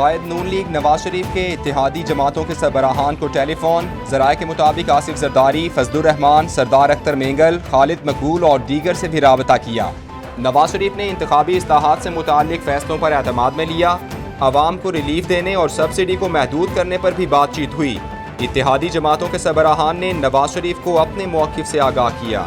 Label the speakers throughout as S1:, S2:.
S1: कायद नून league Nawaz Sharif के इत्तेहादी जमातों के सरबराहान को टेलीफोन। ज़राए के मुताबिक आसिफ जरदारी, फजलुर रहमान, सरदार अख्तर मेंगल, खालिद मकबूल और दीगर से भी राबता किया। नवाज शरीफ ने इंतखाबी इस्लाहात से मुताल्लिक फैसलों पर एतमाद में लिया। आवाम को रिलीफ देने और सब्सिडी को महदूद करने पर भी बातचीत हुई। इत्तेहादी जमातों के सरबराहान ने नवाज शरीफ को अपने मौक़िफ़ से आगाह किया।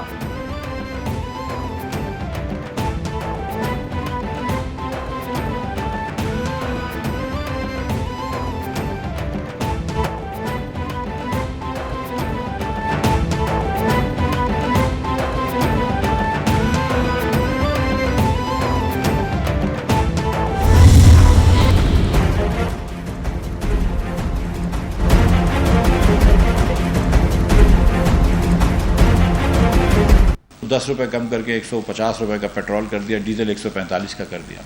S2: ₹10 कम करके 150 रुपये का पेट्रोल कर दिया, डीजल 145 का कर दिया।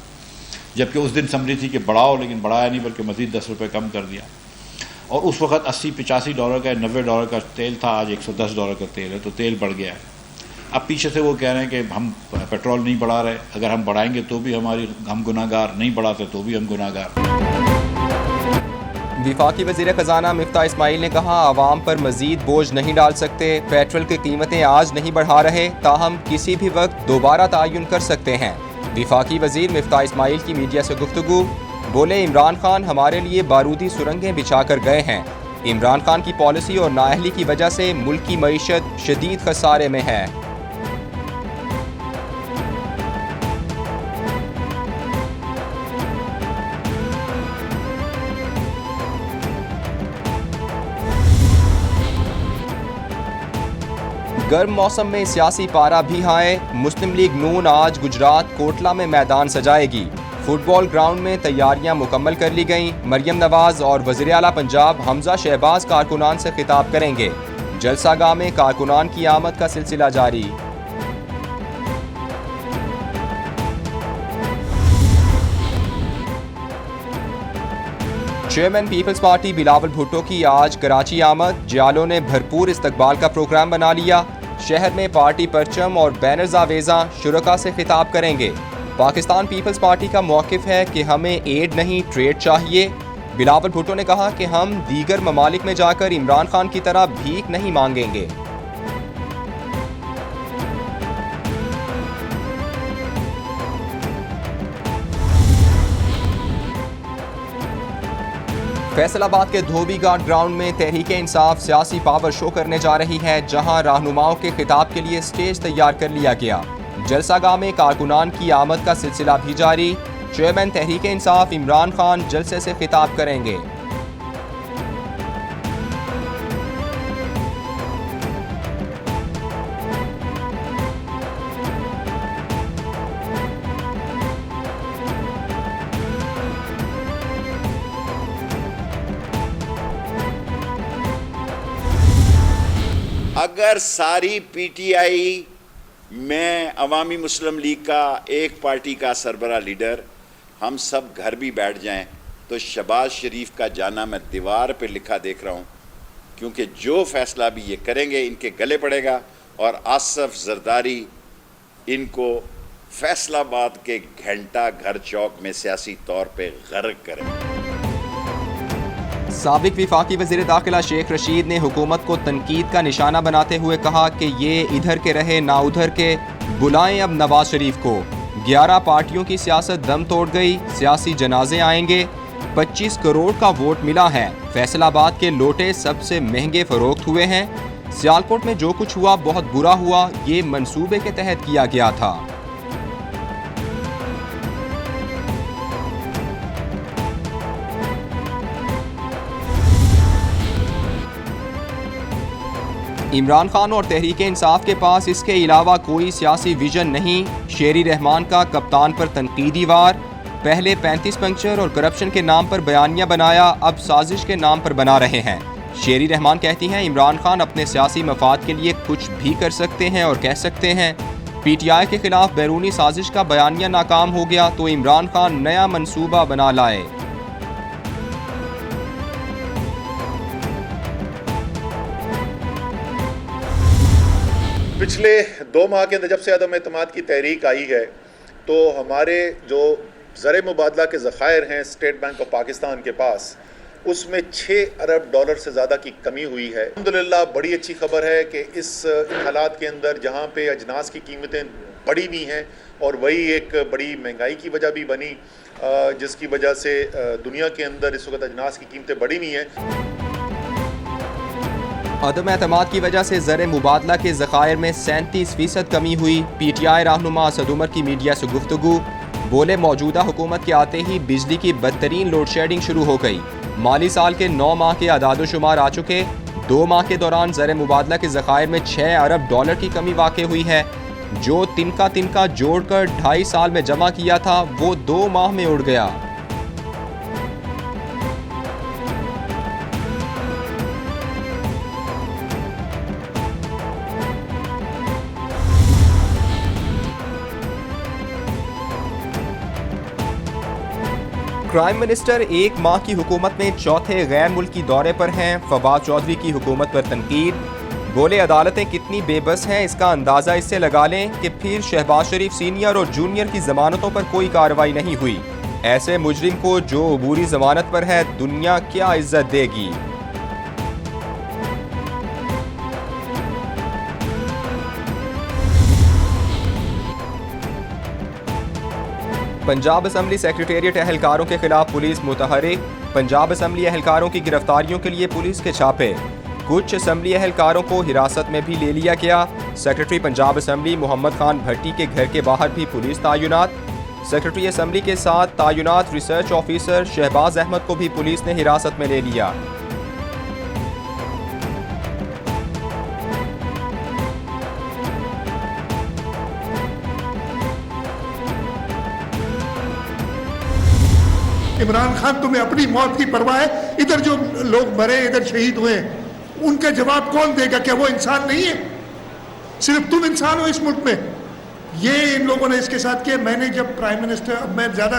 S2: जबकि उस दिन समझी थी कि बढ़ाओ, लेकिन बढ़ाया नहीं बल्कि मज़ीद ₹10 कम कर दिया। और उस वक्त $80-85 का $90 का तेल था, आज $110 का तेल है, तो तेल बढ़ गया है। अब पीछे से वो कह रहे हैं कि हम पेट्रोल नहीं बढ़ा रहे, अगर हम बढ़ाएंगे तो भी हम गुनाहगार, नहीं बढ़ाते तो भी हम गुनाहगार।
S1: वफाकी वज़ीर ख़ज़ाना मिफ्ता इस्माइल ने कहा, आवाम पर मज़ीद बोझ नहीं डाल सकते। पेट्रोल की कीमतें आज नहीं बढ़ा रहे, ताहम किसी भी वक्त दोबारा तयन कर सकते हैं। वफाकी वज़ीर मिफ्ता इस्माइल की मीडिया से गुफ्तगू। बोले, इमरान खान हमारे लिए बारूदी सुरंगें बिछा कर गए हैं। इमरान खान की पॉलिसी और नाअहली की वजह से मुल्क की मईशत शदीद खसारे में है। गर्म मौसम में सियासी पारा भी हाय। मुस्लिम लीग नून आज गुजरात कोटला में मैदान सजाएगी। फुटबॉल ग्राउंड में तैयारियां मुकम्मल कर ली गईं। मरियम नवाज और वज़ीर आला पंजाब हमजा शहबाज कारकुनान से खिताब करेंगे। जलसागाह में कारकुनान की आमद का सिलसिला जारी। Chairman Peoples Party Bilawal Bhutto की आज कराची आमद। जियालों ने भरपूर इस्तकबाल का प्रोग्राम बना लिया। शहर में पार्टी परचम और बैनर्स आवेज़ा शुरका से खिताब करेंगे। पाकिस्तान पीपल्स पार्टी का मौक़िफ़ है कि हमें एड नहीं ट्रेड चाहिए। बिलावल भुट्टो ने कहा कि हम दीगर ममालिक में जाकर इमरान खान की तरह भीख नहीं मांगेंगे। फैसलाबाद के धोबी घाट ग्राउंड में तहरीक इंसाफ सियासी पावर शो करने जा रही है, जहां रहनुमाओं के खिताब के लिए स्टेज तैयार कर लिया गया। जलसागाह में कारकुनान की आमद का सिलसिला भी जारी। चेयरमैन तहरीक इंसाफ इमरान खान जलसे से खिताब करेंगे।
S3: अगर सारी पीटीआई में अवामी मुस्लिम लीग का एक पार्टी का सरबरा लीडर हम सब घर भी बैठ जाएं तो शहबाज शरीफ का जाना मैं दीवार पे लिखा देख रहा हूं, क्योंकि जो फैसला भी ये करेंगे इनके गले पड़ेगा और आसिफ जरदारी इनको फैसलाबाद के घंटा घर चौक में सियासी तौर पे गर्क करेंगे।
S1: साबिक वफाकी वज़ीर दाखिला शेख रशीद ने हुकूमत को तनकीद का निशाना बनाते हुए कहा कि ये इधर के रहे ना उधर के, बुलाएं अब नवाज शरीफ को। 11 पार्टियों की सियासत दम तोड़ गई, सियासी जनाजे आएंगे। 25 करोड़ का वोट मिला है। फैसलाबाद के लोटे सबसे महंगे फरोख्त हुए हैं। सियालकोट में जो कुछ हुआ बहुत बुरा हुआ, ये मंसूबे के तहत किया गया था। इमरान खान और तहरीक इंसाफ के पास इसके अलावा कोई सियासी विजन नहीं। शेरी रहमान का कप्तान पर तनकीदी वार। पहले 35 पंक्चर और करप्शन के नाम पर बयानियां बनाया, अब साजिश के नाम पर बना रहे हैं। शेरी रहमान कहती हैं इमरान खान अपने सियासी मफाद के लिए कुछ भी कर सकते हैं और कह सकते हैं। पीटीआई के खिलाफ बैरूनी साजिश का बयानिया नाकाम हो गया तो इमरान खान नया मंसूबा बना लाए।
S4: पिछले 2 माह के अंदर जब से अदम एतमाद की तहरीक आई है तो हमारे जो ज़र मुबादला के ज़खायर हैं स्टेट बैंक ऑफ पाकिस्तान के पास, उसमें 6 अरब डॉलर से ज़्यादा की कमी हुई है। अल्हम्दुलिल्लाह बड़ी अच्छी खबर है कि इन हालात के अंदर जहाँ पे अजनास की कीमतें बढ़ी हुई हैं और वही एक बड़ी महंगाई की वजह भी बनी, जिसकी वजह से दुनिया के अंदर इस वक्त अजनास की कीमतें बढ़ी हुई हैं।
S1: अदम एतमाद की वजह से ज़र मुबादला के ज़खायर में 37% कमी हुई। PTI रहनुमा असद उमर की मीडिया से गुफ्तगू, बोले मौजूदा हुकूमत के आते ही बिजली की बदतरीन लोड शेडिंग शुरू हो गई। माली साल के 9 माह के आदादोशुमार आ चुके। 2 माह के दौरान ज़र मुबादला के ज़खायर में 6 अरब डॉलर की कमी वाक़ई हुई है। जो तिनका जोड़कर 2.5 साल में जमा किया था वो 2 माह में उड़ गया। क्राइम मिनिस्टर 1 माह की हुकूमत में चौथे गैर मुल्की दौरे पर हैं। फवाद चौधरी की हुकूमत पर तनकीद, बोले अदालतें कितनी बेबस हैं इसका अंदाज़ा इससे लगा लें कि फिर शहबाज शरीफ सीनियर और जूनियर की जमानतों पर कोई कार्रवाई नहीं हुई। ऐसे मुजरिम को जो अबूरी जमानत पर है दुनिया क्या इज्जत देगी। पंजाब असम्बली सेक्रेटेरिएट अहलकारों के खिलाफ पुलिस मुतहरिक। पंजाब असम्बली अहलकारों की गिरफ्तारियों के लिए पुलिस के छापे। कुछ असम्बली अहलकारों को हिरासत में भी ले लिया गया। सेक्रेटरी पंजाब असम्बली मोहम्मद खान भट्टी के घर के बाहर भी पुलिस तायुनात। सेक्रेटरी असम्बली के साथ तायुनात रिसर्च ऑफिसर शहबाज अहमद को भी पुलिस ने हिरासत में ले लिया।
S5: इमरान खान, तुम्हें अपनी मौत की परवाह है? इधर जो लोग मरे, इधर शहीद हुए, उनका जवाब कौन देगा? क्या वो इंसान नहीं है? सिर्फ तुम इंसान हो इस मुल्क में। ये इन लोगों ने इसके साथ किया। मैंने जब प्राइम मिनिस्टर, अब मैं ज़्यादा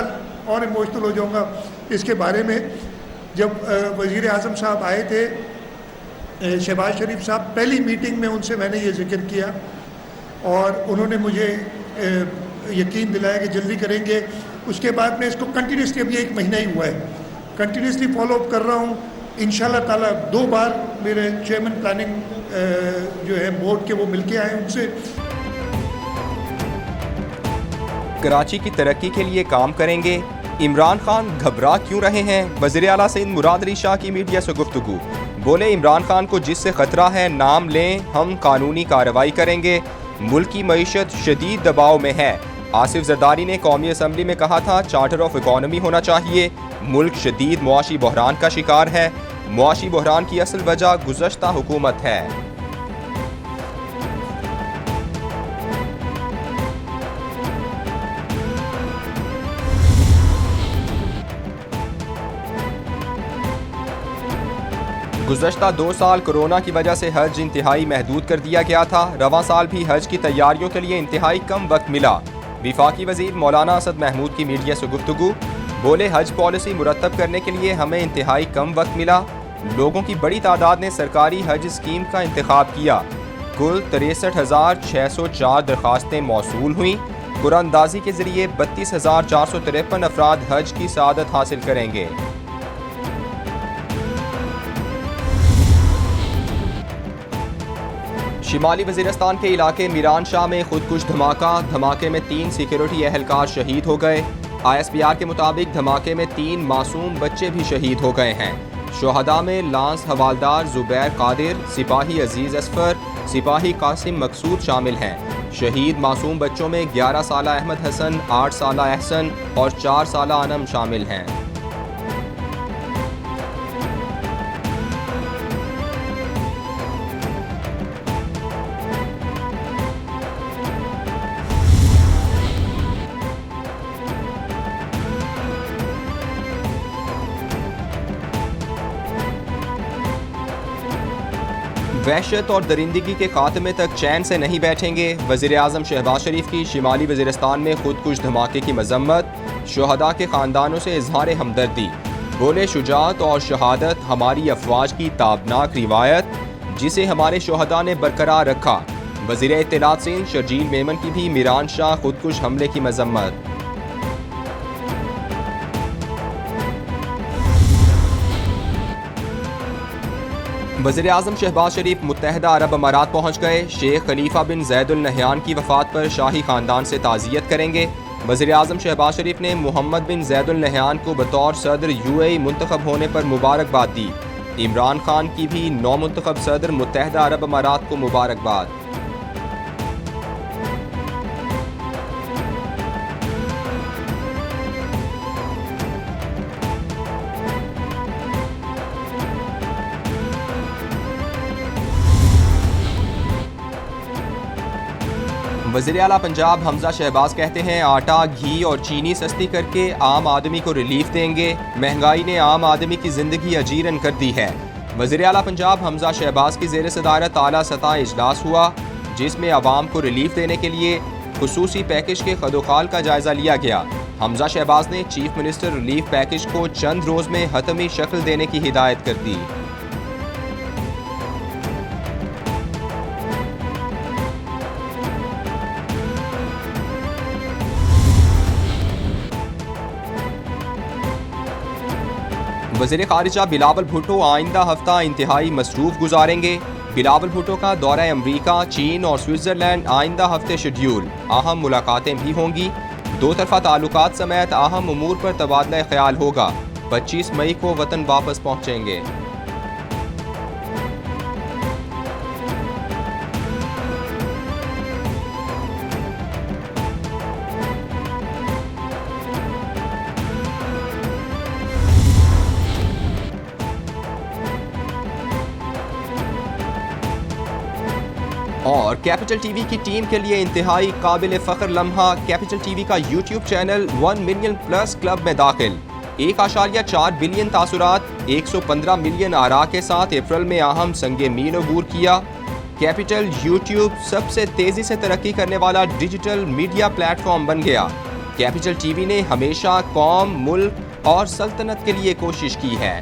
S5: और इमोशनल हो जाऊंगा इसके बारे में, जब वज़ीर आज़म साहब आए थे, शहबाज शरीफ साहब, पहली मीटिंग में उनसे मैंने ये जिक्र किया और उन्होंने मुझे यकीन दिलाया कि जल्दी करेंगे। उसके बाद में इसको कंटिन्यूसली, अभी 1 महीना ही हुआ है, कंटिन्यूसली फॉलो अप कर रहा हूँ। इंशाल्लाह ताला 2 बार मेरे चेयरमैन प्लानिंग जो है बोर्ड के, वो मिलके आए उनसे।
S1: कराची की तरक्की के लिए काम करेंगे। इमरान खान घबरा क्यों रहे हैं? वज़ीर आला सिंध मुराद अली शाह की मीडिया से गुफ्तगू, बोले इमरान खान को जिससे खतरा है नाम लें, हम कानूनी कार्रवाई करेंगे। मुल्क की मईशत शदीद दबाव में है। आसिफ जरदारी ने कौमी असम्बली में कहा था चार्टर ऑफ इकॉनमी होना चाहिए। मुल्क शदीद मुआशी बहरान का शिकार है। मुआशी बहरान की असल वजह गुज़श्ता हुकूमत है। गुज़श्ता 2 साल कोरोना की वजह से हज इंतहाई महदूद कर दिया गया था। रवां साल भी हज की तैयारियों के लिए इंतहाई कम वक्त मिला। विफाकी वज़ीर मौलाना असद महमूद की मीडिया से गुफ्तगू, बोले हज पॉलिसी मुरतब करने के लिए हमें इंतहाई कम वक्त मिला। लोगों की बड़ी तादाद ने सरकारी हज स्कीम का इंतखाब किया। कुल 63,604 दरख्वास्तें मौसूल हुई। कुरानंदाजी के जरिए 32,453 अफराद हज की सआदत हासिल करेंगे। शिमाली वज़ीरिस्तान के इलाके मीरान शाह में खुदकुश धमाके में 3 सिक्योरिटी अहलकार शहीद हो गए। ISPR के मुताबिक धमाके में 3 मासूम बच्चे भी शहीद हो गए हैं। शोहदा में लांस हवालदार जुबैर कादिर, सिपाही अजीज़ असफर, सिपाही कासिम मकसूद शामिल हैं। शहीद मासूम बच्चों में 11 साला अहमद हसन, 8 साला अहसन और 4 साला अनम शामिल हैं। वहशत और दरिंदगी के खात्मे तक चैन से नहीं बैठेंगे। वज़ीर आज़म शहबाज शरीफ की शिमाली वज़ीरिस्तान में खुदकुश धमाके की मजम्मत। शोहदा के ख़ानदानों से इजहार हमदर्दी, बोले शुजाअत और शहादत हमारी अफवाज की ताबनाक रिवायत जिसे हमारे शोहदा ने बरकरार रखा। वज़ीर इत्तलात सिंध शर्जील मेमन की भी मीरान शाह खुदकुश हमले की मजम्मत। वज़ीर-ए-आज़म शहबाज शरीफ मुत्तहदा अरब अमारात पहुँच गए। शेख खलीफा बिन ज़ैद अल नहयान की वफ़ात पर शाही ख़ानदान से ताज़ियत करेंगे। वज़ीर-ए-आज़म शहबाज शरीफ ने मोहम्मद बिन ज़ैद अल नहयान को बतौर सदर UAE मुंतखब होने पर मुबारकबाद दी। इमरान खान की भी नौमुंतखब सदर मुत्तहदा अरब अमारात को मुबारकबाद। वज़ीर आला पंजाब हमजा शहबाज कहते हैं आटा, घी और चीनी सस्ती करके आम आदमी को रिलीफ देंगे। महंगाई ने आम आदमी की ज़िंदगी अजीरन कर दी है। वज़ीर आला पंजाब हमजा शहबाज की ज़ेर सदारत आला सतह इजलास हुआ, जिसमें आवाम को रिलीफ देने के लिए खुसूसी पैकेज के खदोखाल का जायज़ा लिया गया। हमजा शहबाज ने चीफ मिनिस्टर रिलीफ पैकेज को चंद रोज़ में हतमी शक्ल देने की हिदायत कर दी। वज़ीर ख़ारिजा बिलावल भुट्टो आइंदा हफ्ता इंतहाई मसरूफ़ गुजारेंगे। बिलावल भुट्टो का दौरा अमरीका, चीन और स्विट्ज़रलैंड आइंदा हफ्ते शेड्यूल। अहम मुलाकातें भी होंगी। दो तरफ़ा ताल्लुकात समेत अहम उमूर पर तबादला ख्याल होगा। 25 मई को वतन वापस पहुँचेंगे। और कैपिटल टीवी की टीम के लिए इंतहाई काबिल फ़ख्र लम्हा, कैपिटल टीवी का YouTube channel 1 million plus club में दाखिल। 1.4 बिलियन तासुरात, 115 मिलियन आरा के साथ अप्रैल में अहम संगे मील अबूर किया। कैपिटल यूट्यूब सबसे तेज़ी से तरक्की करने वाला डिजिटल मीडिया प्लेटफॉर्म बन गया। कैपिटल टीवी ने हमेशा कौम, मुल्क और सल्तनत के लिए कोशिश की है।